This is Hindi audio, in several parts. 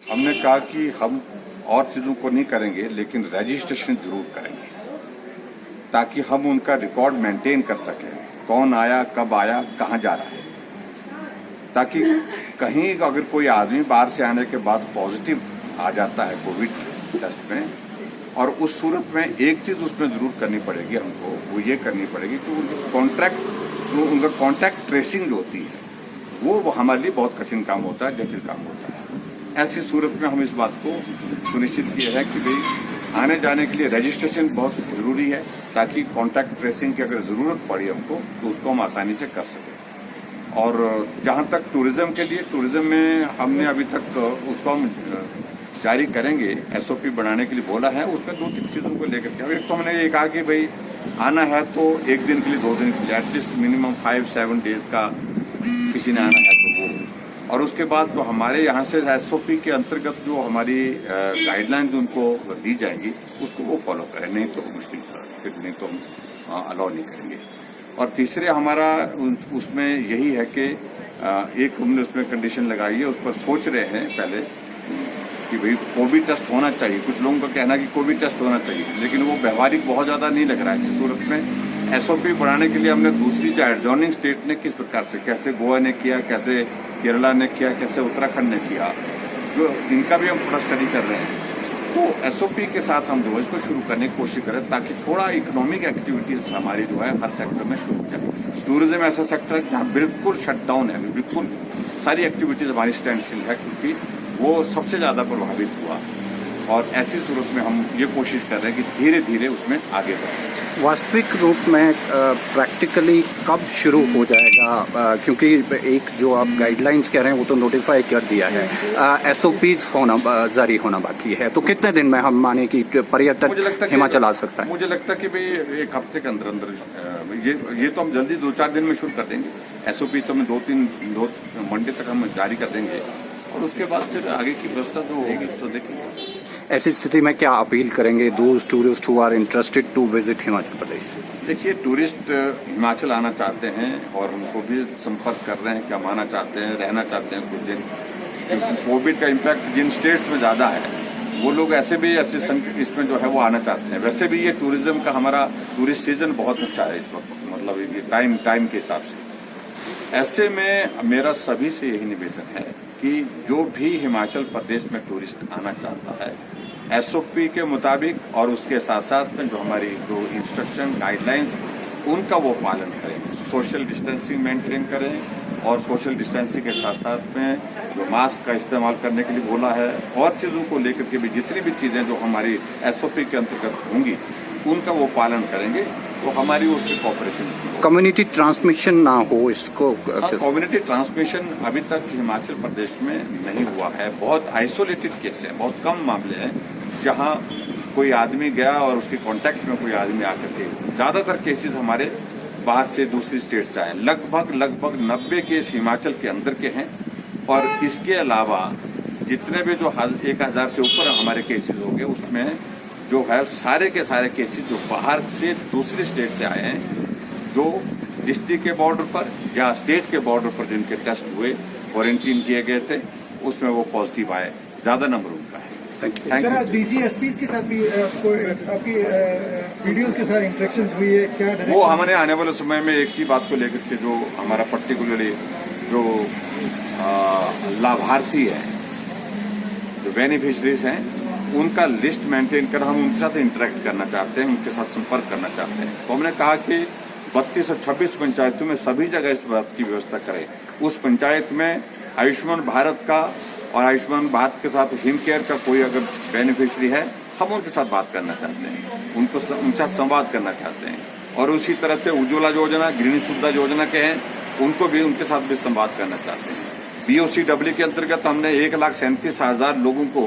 हमने कहा कि हम और चीजों को नहीं करेंगे, लेकिन रजिस्ट्रेशन जरूर करेंगे ताकि हम उनका रिकॉर्ड मेंटेन कर सकें, कौन आया, कब आया, कहाँ जा रहा है, ताकि कहीं अगर कोई आदमी बाहर से आने के बाद पॉजिटिव आ जाता है कोविड टेस्ट में, और उस सूरत में एक चीज उसमें जरूर करनी पड़ेगी हमको, वो ये करनी पड़ेगी कि उनका कॉन्टैक्ट ट्रेसिंग जो होती है वो हमारे लिए बहुत कठिन काम होता है, जटिल काम होता है। ऐसी सूरत में हम इस बात को सुनिश्चित किया है कि भाई आने जाने के लिए रजिस्ट्रेशन बहुत जरूरी है, ताकि कॉन्टैक्ट ट्रेसिंग की अगर जरूरत पड़ी हमको तो उसको हम आसानी से कर सकें। और जहां तक टूरिज्म के लिए, टूरिज्म में हमने अभी तक उसको हम जारी करेंगे, एसओपी बनाने के लिए बोला है। उसमें 2-3 चीजों को लेकर के, एक तो हमने ये कहा कि भाई आना है तो 1 दिन के लिए, 2 दिन के लिए, एटलीस्ट मिनिमम 5-7 डेज का किसी ने आना है तो वो। और उसके बाद जो हमारे यहाँ से एसओपी के अंतर्गत जो हमारी गाइडलाइंस उनको दी जाएंगी उसको वो फॉलो करें, नहीं तो मुश्किल फिर नहीं तो हम अलाउ नहीं करेंगे। और तीसरे हमारा उसमें यही है कि एक हमने उसमें कंडीशन लगाई है, उस पर सोच रहे हैं पहले कि भाई कोविड टेस्ट होना चाहिए। कुछ लोगों का कहना है कि कोविड टेस्ट होना चाहिए, लेकिन वो व्यवहारिक बहुत ज्यादा नहीं लग रहा है। इस सूरत में एसओपी बढ़ाने के लिए हमने दूसरी जो एडजॉर्निंग स्टेट ने किस प्रकार से, कैसे गोवा ने किया, कैसे केरला ने किया, कैसे उत्तराखंड ने किया, जो इनका भी हम थोड़ा स्टडी कर रहे हैं। तो एसओपी के साथ हम जो है इसको शुरू करने की कोशिश करें, ताकि थोड़ा इकोनॉमिक एक्टिविटीज हमारी जो है हर सेक्टर में शुरू हो जाए। टूरिज्म ऐसा सेक्टर है जहाँ बिल्कुल शटडाउन है, बिल्कुल सारी एक्टिविटीज हमारी स्टैंड स्टिल है, क्योंकि वो सबसे ज्यादा प्रभावित हुआ। और ऐसी सूरत में हम ये कोशिश कर रहे हैं कि धीरे धीरे उसमें आगे बढ़ें। वास्तविक रूप में प्रैक्टिकली कब शुरू हो जाएगा, क्योंकि एक जो आप गाइडलाइंस कह रहे हैं वो तो नोटिफाई कर दिया है, एसओपीज होना जारी होना बाकी है, तो कितने दिन में हम माने कि पर्यटन हिमाचल आ सकता है? मुझे लगता है कि भाई 1 हफ्ते के अंदर अंदर ये तो हम जल्दी 2-4 दिन में शुरू कर देंगे। एसओपी तो हम 2 मंडे तक हम जारी कर देंगे, और उसके बाद फिर आगे की व्यवस्था जो होगी तो देखेंगे। ऐसी स्थिति में क्या अपील करेंगे those tourist who are interested to visit Himachal Pradesh? देखिए, टूरिस्ट हिमाचल आना चाहते हैं और उनको भी संपर्क कर रहे हैं कि हम आना चाहते हैं, रहना चाहते हैं कुछ दिन, क्योंकि कोविड का इम्पैक्ट जिन स्टेट्स में ज्यादा है वो लोग ऐसे भी इसमें जो है वो आना चाहते हैं। वैसे भी ये टूरिज्म का हमारा टूरिस्ट सीजन बहुत अच्छा है इस वक्त, मतलब ये टाइम के हिसाब से। ऐसे में मेरा सभी से यही निवेदन है कि जो भी हिमाचल प्रदेश में टूरिस्ट आना चाहता है, एसओपी के मुताबिक और उसके साथ साथ में जो हमारी जो इंस्ट्रक्शन गाइडलाइंस उनका वो पालन करें, सोशल डिस्टेंसिंग मेंटेन करें, और सोशल डिस्टेंसिंग के साथ साथ में जो मास्क का इस्तेमाल करने के लिए बोला है, और चीजों को लेकर के भी जितनी भी चीजें जो हमारी एसओपी के अंतर्गत होंगी उनका वो पालन करेंगे, तो हमारी ओर से कॉपरेशन। कम्युनिटी ट्रांसमिशन ना हो इसको? कम्युनिटी ट्रांसमिशन अभी तक हिमाचल प्रदेश में नहीं हुआ है। बहुत आइसोलेटेड केस है, बहुत कम मामले हैं जहां कोई आदमी गया और उसके कांटेक्ट में कोई आदमी आकर के। ज्यादातर केसेस हमारे बाहर से, दूसरी स्टेट से आए। लगभग 90 केस हिमाचल के अंदर के हैं, और इसके अलावा जितने भी जो 1000 से ऊपर हमारे केसेस हो गए, उसमें जो है सारे के सारे केसेस जो बाहर से दूसरी स्टेट से आए हैं, जो डिस्ट्रिक्ट के बॉर्डर पर या स्टेट के बॉर्डर पर जिनके टेस्ट हुए, क्वारंटीन किए गए थे, उसमें वो पॉजिटिव आए। ज्यादा नंबर उनका है। सर, डीसीएसपीज के साथ भी आपकी वीडियोस के साथ इंटरेक्शन हुई है क्या? वो हमारे आने वाले समय में एक ही बात को लेकर के जो हमारा पर्टिकुलरली जो लाभार्थी है, जो बेनिफिशरीज हैं, उनका लिस्ट मेंटेन कर हम उनके साथ इंटरेक्ट करना चाहते हैं, उनके साथ संपर्क करना चाहते हैं। तो हमने कहा कि 32 और 26 पंचायतों में सभी जगह इस बात की व्यवस्था करें। उस पंचायत में आयुष्मान भारत का और आयुष्मान भारत के साथ हिम केयर का कोई अगर बेनिफिशरी है, हम उनके साथ बात करना चाहते हैं, उनके साथ संवाद करना चाहते हैं। और उसी तरह से उज्ज्वला योजना, गृहिणी सुविधा योजना के हैं, उनको भी उनके साथ भी संवाद करना चाहते हैं। BOCW के अंतर्गत हमने 1,37,000 लोगों को,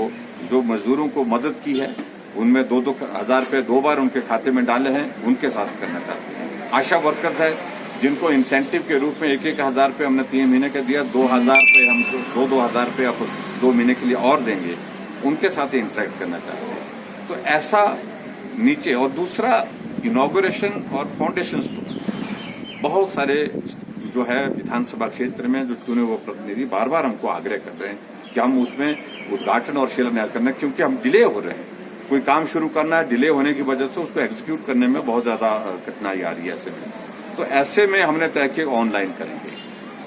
जो मजदूरों को मदद की है, उनमें 2-2 हजार रुपये 2 बार उनके खाते में डाले हैं, उनके साथ करना चाहते हैं। आशा वर्कर्स है जिनको इंसेंटिव के रूप में 1-1 हजार रुपये हमने 3 महीने का दिया, 2,000 रुपये हम 2-2 हजार रुपये अब 2 महीने के लिए और देंगे, उनके साथ इंटरेक्ट करना चाहते हैं। तो ऐसा नीचे। और दूसरा, इनॉग्रेशन और फाउंडेशन स्टोन। बहुत सारे जो है विधानसभा क्षेत्र में जो चुने हुए प्रतिनिधि बार बार हमको आग्रह कर रहे हैं कि हम उसमें उद्घाटन और शिलान्यास करना, क्योंकि हम डिले हो रहे हैं। कोई काम शुरू करना है, डिले होने की वजह से उसको एग्जीक्यूट करने में बहुत ज्यादा कठिनाई आ रही है। ऐसे में तो ऐसे में हमने तय किया ऑनलाइन करेंगे,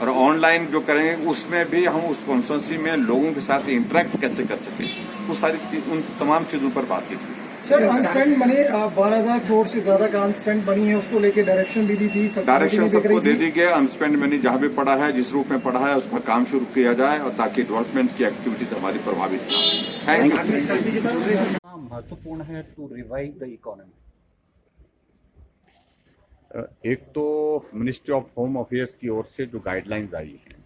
और ऑनलाइन जो करेंगे उसमें भी हम उस कॉन्स्टिट्यूंसी में लोगों के साथ इंटरेक्ट कैसे कर सकें, वो सारी चीज, उन तमाम चीजों पर बात की। सर अनस्पेंड मनी 12,000 करोड़ से ज्यादा का अनस्पेंड मनी है, उसको लेके डायरेक्शन भी दी थी, डायरेक्शन सबको दे दी गया। अनस्पेंड मनी जहां भी पड़ा है, जिस रूप में पड़ा है, उसका काम शुरू किया जाए, और ताकि डेवलपमेंट की एक्टिविटीज हमारी प्रभावित ना हो। Thank you. महत्वपूर्ण है टू रिवाइव द इकोनॉमी? एक तो मिनिस्ट्री ऑफ होम अफेयर्स की ओर से जो गाइडलाइंस आई हैं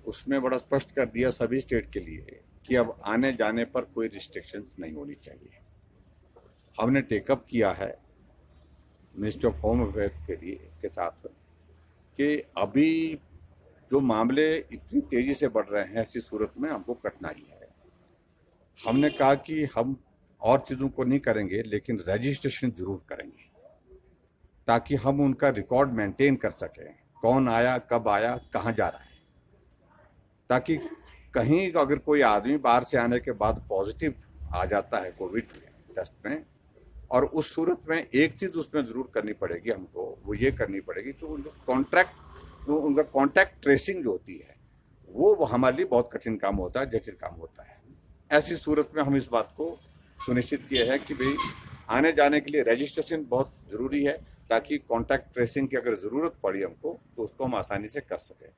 उसमें बड़ा स्पष्ट कर दिया सभी स्टेट के लिए कि अब आने जाने पर कोई रिस्ट्रिक्शंस नहीं होनी चाहिए। हमने टेकअप किया है मिनिस्ट्री ऑफ होम अफेयर्स के साथ कि अभी जो मामले इतनी तेजी से बढ़ रहे हैं, ऐसी सूरत में हमको कठिनाई है। हमने कहा कि हम और चीज़ों को नहीं करेंगे, लेकिन रजिस्ट्रेशन जरूर करेंगे, ताकि हम उनका रिकॉर्ड मेंटेन कर सकें, कौन आया, कब आया, कहाँ जा रहा है, ताकि कहीं अगर कोई आदमी बाहर से आने के बाद पॉजिटिव आ जाता है कोविड टेस्ट में, और उस सूरत में एक चीज़ उसमें ज़रूर करनी पड़ेगी हमको, वो ये करनी पड़ेगी तो उनका कॉन्टैक्ट ट्रेसिंग जो होती है वो हमारे लिए बहुत कठिन काम होता है, जटिल काम होता है। ऐसी सूरत में हम इस बात को सुनिश्चित किए हैं कि भाई आने जाने के लिए रजिस्ट्रेशन बहुत ज़रूरी है, ताकि कॉन्टैक्ट ट्रेसिंग की अगर ज़रूरत पड़ी हमको तो उसको हम आसानी से कर सकें।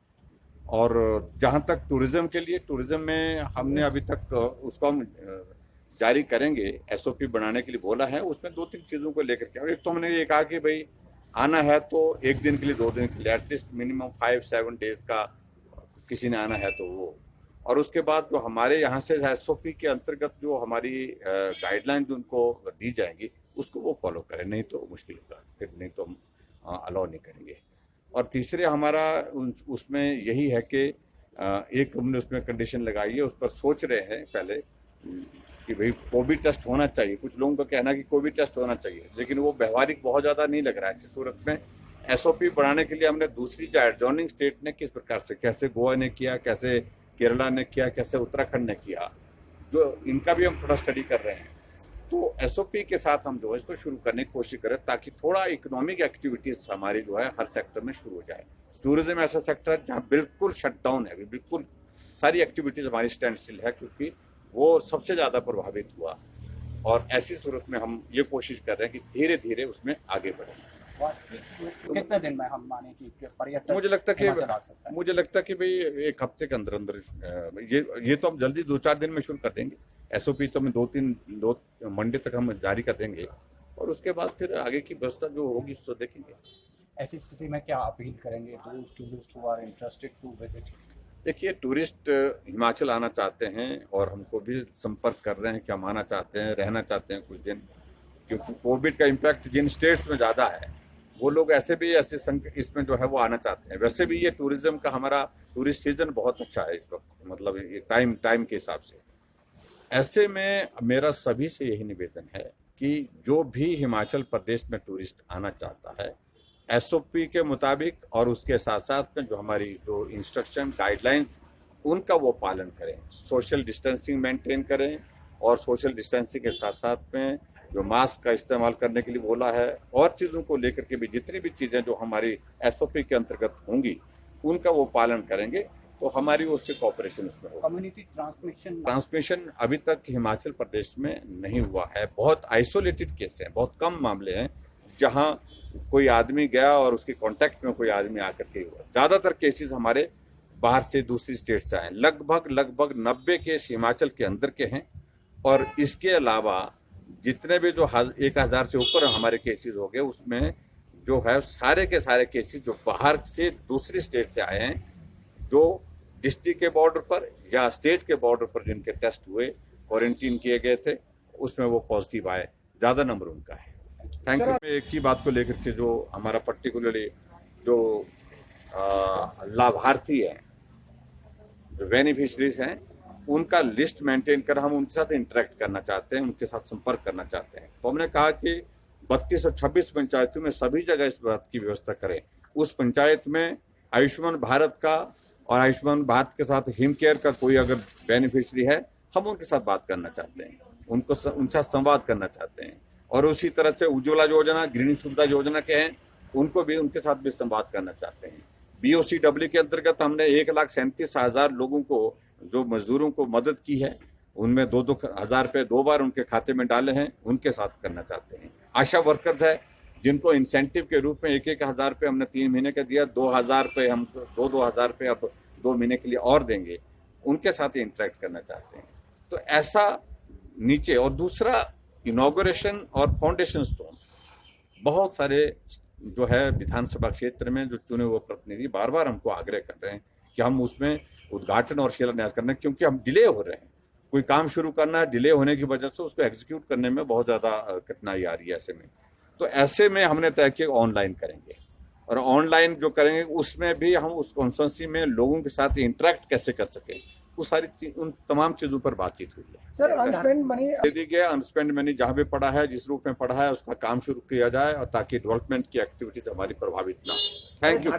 और जहाँ तक टूरिज्म के लिए, टूरिज्म में हमने अभी तक उसको हम जारी करेंगे, एसओपी बनाने के लिए बोला है। उसमें 2-3 चीज़ों को लेकर के, एक तो हमने ये कहा कि भाई आना है तो 1 दिन के लिए, 2 दिन के लिए, एटलीस्ट मिनिमम 5-7 डेज का किसी ने आना है तो वो, और उसके बाद जो हमारे यहाँ से एसओपी के अंतर्गत जो हमारी गाइडलाइन जो उनको दी जाएंगी उसको वो फॉलो करें, नहीं तो मुश्किल होगा, फिर नहीं तो हम अलाउ नहीं करेंगे। और तीसरे हमारा उसमें यही है कि एक हमने उसमें कंडीशन लगाई है, उस पर सोच रहे हैं पहले कि भाई कोविड टेस्ट होना चाहिए। कुछ लोगों का कहना है कि कोविड टेस्ट होना चाहिए, लेकिन वो व्यवहारिक बहुत ज़्यादा नहीं लग रहा है। ऐसी सूरत में एसओपी बढ़ाने के लिए हमने दूसरी जो एडजॉर्निंग स्टेट ने किस प्रकार से, कैसे गोवा ने किया, कैसे केरला ने किया, कैसे उत्तराखंड ने किया, जो इनका भी हम थोड़ा स्टडी कर रहे हैं। तो एसओपी के साथ हम जो है इसको शुरू करने की कोशिश करें, ताकि थोड़ा इकोनॉमिक एक्टिविटीज हमारी जो है हर सेक्टर में शुरू हो जाए। टूरिज्म ऐसा सेक्टर है जहाँ बिल्कुल शटडाउन है, बिल्कुल सारी एक्टिविटीज हमारी स्टैंड स्टिल है, क्योंकि वो सबसे ज़्यादा प्रभावित हुआ। और ऐसी सूरत में हम ये कोशिश कर रहे हैं कि धीरे धीरे उसमें आगे बढ़ें। कितने दिन में हम माने कि पर्यटन मुझे लगता है कि भाई 1 हफ्ते के अंदर ये तो हम जल्दी 2-4 दिन में शुरू कर देंगे। एसओपी तो हमें 2 मंडे तक हम जारी कर देंगे, और उसके बाद फिर आगे की व्यवस्था जो होगी उसको देखेंगे। ऐसी स्थिति में क्या अपील करेंगे tourist who are interested to visit? देखिए, टूरिस्ट हिमाचल आना चाहते हैं और हमको भी संपर्क कर रहे हैं कि हम आना चाहते हैं, रहना चाहते हैं कुछ दिन, क्योंकि कोविड का इम्पैक्ट जिन स्टेट्स में ज़्यादा है वो लोग ऐसे इसमें जो है वो आना चाहते हैं। वैसे भी ये टूरिज्म का हमारा टूरिस्ट सीजन बहुत अच्छा है इस वक्त, मतलब ये टाइम के हिसाब से। ऐसे में मेरा सभी से यही निवेदन है कि जो भी हिमाचल प्रदेश में टूरिस्ट आना चाहता है, एसओपी के मुताबिक और उसके साथ साथ में जो हमारी जो इंस्ट्रक्शन गाइडलाइंस उनका वो पालन करें, सोशल डिस्टेंसिंग मेंटेन करें, और सोशल डिस्टेंसिंग के साथ साथ में जो मास्क का इस्तेमाल करने के लिए बोला है, और चीज़ों को लेकर के भी जितनी भी चीज़ें जो हमारी एसओपी के अंतर्गत होंगी उनका वो पालन करेंगे, तो हमारी ओर से कॉपरेशन उसमें होगा। कम्युनिटी ट्रांसमिशन अभी तक हिमाचल प्रदेश में नहीं हुआ है। बहुत आइसोलेटेड केस हैं, बहुत कम मामले हैं जहां कोई आदमी गया और उसके कांटेक्ट में कोई आदमी आकर के हुआ। ज़्यादातर केसेस हमारे बाहर से, दूसरी स्टेट से आए। लगभग 90 केस हिमाचल के अंदर के हैं, और इसके अलावा जितने भी जो 1000 से ऊपर हमारे केसेस हो गए, उसमें जो है सारे के सारे केसेस जो बाहर से दूसरी स्टेट से आए हैं, जो डिस्ट्रिक्ट के बॉर्डर पर या स्टेट के बॉर्डर पर जिनके टेस्ट हुए, क्वारंटीन किए गए थे, उसमें वो पॉजिटिव आए, ज़्यादा नंबर उनका है। Thank you. एक ही बात को लेकर के जो हमारा पर्टिकुलरली जो लाभार्थी हैं, जो बेनिफिशरीज हैं, उनका लिस्ट मेंटेन कर हम उनके साथ इंटरेक्ट करना चाहते हैं, उनके साथ संपर्क करना चाहते हैं। तो हमने कहा कि 32 और 26 पंचायतों में सभी जगह इस बात की व्यवस्था करें। उस पंचायत में आयुष्मान भारत का और आयुष्मान भारत के साथ हिम केयर का कोई अगर बेनिफिशियरी है, हम उनके साथ बात करना चाहते हैं, उनके साथ संवाद करना चाहते हैं। और उसी तरह से उज्ज्वला योजना, गृहिणी सुविधा योजना के हैं, उनको भी उनके साथ भी संवाद करना चाहते हैं। BOCW के अंतर्गत हमने 1,37,000 लोगों को, जो मजदूरों को मदद की है, उनमें 2-2 हज़ार रुपये 2 बार उनके खाते में डाले हैं, उनके साथ करना चाहते हैं। आशा वर्कर्स है, जिनको इंसेंटिव के रूप में 1-1 हज़ार रुपये हमने 3 महीने का दिया, 2,000 रुपये हम 2-2 हज़ार रुपये अब 2 महीने के लिए और देंगे, उनके साथ इंटरेक्ट करना चाहते हैं। तो ऐसा नीचे। और दूसरा, इनॉग्रेशन और फाउंडेशन स्टोन, बहुत सारे जो है विधानसभा क्षेत्र में जो चुने हुए प्रतिनिधि बार बार हमको आग्रह कर रहे हैं कि हम उसमें उद्घाटन और शिलान्यास करना, क्योंकि हम डिले हो रहे हैं। कोई काम शुरू करना है, डिले होने की वजह से उसको एग्जीक्यूट करने में बहुत ज़्यादा कठिनाई आ रही है। ऐसे में तो ऐसे में हमने तय किया ऑनलाइन करेंगे, और ऑनलाइन जो करेंगे उसमें भी हम उस कॉन्स्टिट्यूंसी में लोगों के साथ इंटरेक्ट कैसे कर सके, वो सारी उन तमाम चीज़ों पर बातचीत हुई है। सर, अनस्पेंड मनी दे दी गया, अनस्पेंड मनी जहाँ भी पड़ा है, जिस रूप में पड़ा है, उसका काम शुरू किया जाए, और ताकि डेवलपमेंट की एक्टिविटीज हमारी प्रभावित ना हो। Thank you.